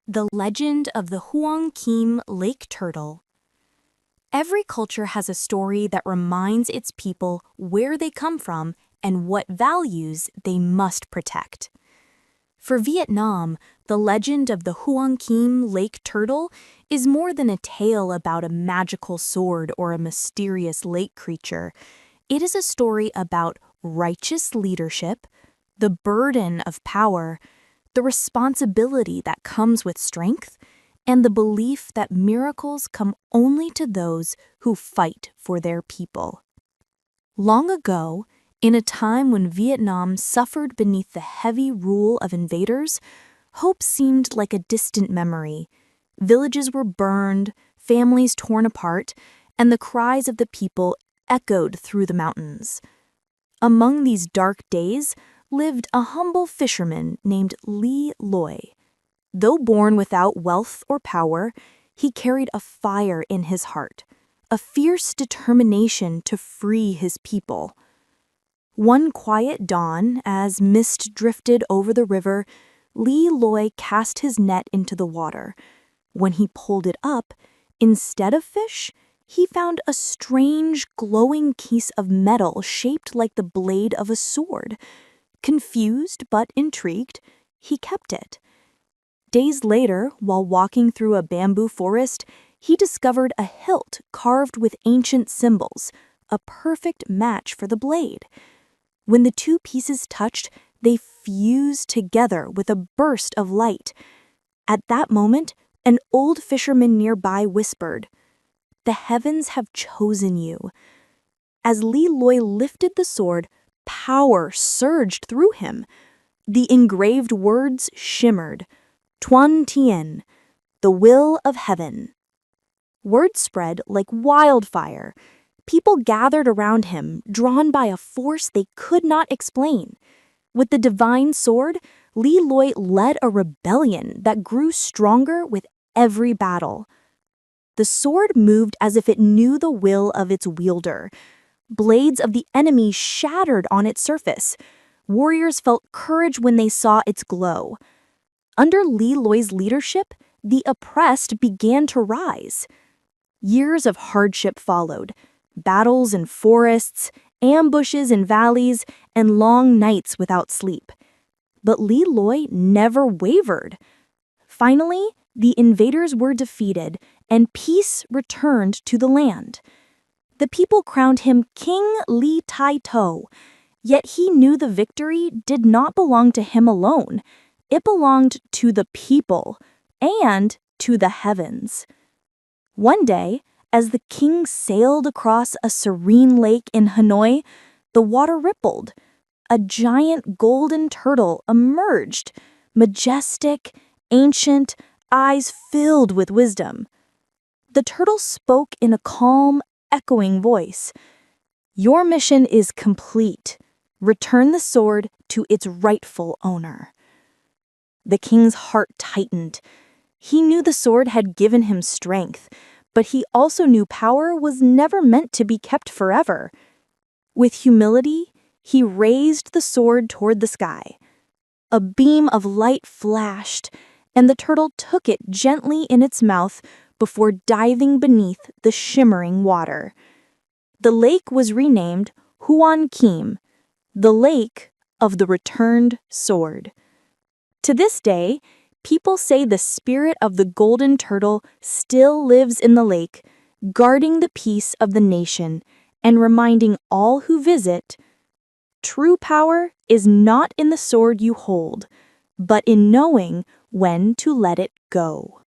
The legend of the Hoan Kiem lake turtle. Every culture has a story that reminds its people where they come from and what values they must protect. For Vietnam, the legend of the Hoan Kiem lake turtle is more than a tale about a magical sword or a mysterious lake creature. It is a story about righteous leadership, the burden of power, the responsibility that comes with strength, and the belief that miracles come only to those who fight for their people. Long ago, in a time when Vietnam suffered beneath the heavy rule of invaders, hope seemed like a distant memory. Villages were burned, families torn apart, and the cries of the people echoed through the mountains. Among these dark days lived a humble fisherman named Le Loi. Though born without wealth or power, he carried a fire in his heart, a fierce determination to free his people. One quiet dawn, as mist drifted over the river, Le Loi cast his net into the water. When he pulled it up, instead of fish, he found a strange, glowing piece of metal shaped like the blade of a sword. Confused but intrigued, he kept it. Days later, while walking through a bamboo forest, he discovered a hilt carved with ancient symbols, a perfect match for the blade. When the two pieces touched, they fused together with a burst of light. At that moment, an old fisherman nearby whispered, "The heavens have chosen you." As Le Loi lifted the sword, power surged through him. The engraved words shimmered, Thuận Thiên, the will of heaven. Word spread like wildfire. People gathered around him, drawn by a force they could not explain. With the divine sword, Le Loi led a rebellion that grew stronger with every battle. The sword moved as if it knew the will of its wielder. Blades of the enemy shattered on its surface. Warriors felt courage when they saw its glow. Under Le Loi's leadership, the oppressed began to rise. Years of hardship followed, battles in forests, ambushes in valleys, and long nights without sleep. But Le Loi never wavered. Finally, the invaders were defeated, and peace returned to the land. The people crowned him King Li Tai To, yet he knew the victory did not belong to him alone. It belonged to the people and to the heavens. One day, as the king sailed across a serene lake in Hanoi, the water rippled. A giant golden turtle emerged, majestic, ancient, eyes filled with wisdom. The turtle spoke in a calm, echoing voice. "Your mission is complete. Return the sword to its rightful owner." The king's heart tightened. He knew the sword had given him strength, but he also knew power was never meant to be kept forever. With humility, he raised the sword toward the sky. A beam of light flashed, and the turtle took it gently in its mouth before diving beneath the shimmering water. The lake was renamed Hoan Kiem, the lake of the returned sword. To this day, people say the spirit of the golden turtle still lives in the lake, guarding the peace of the nation and reminding all who visit, true power is not in the sword you hold, but in knowing when to let it go.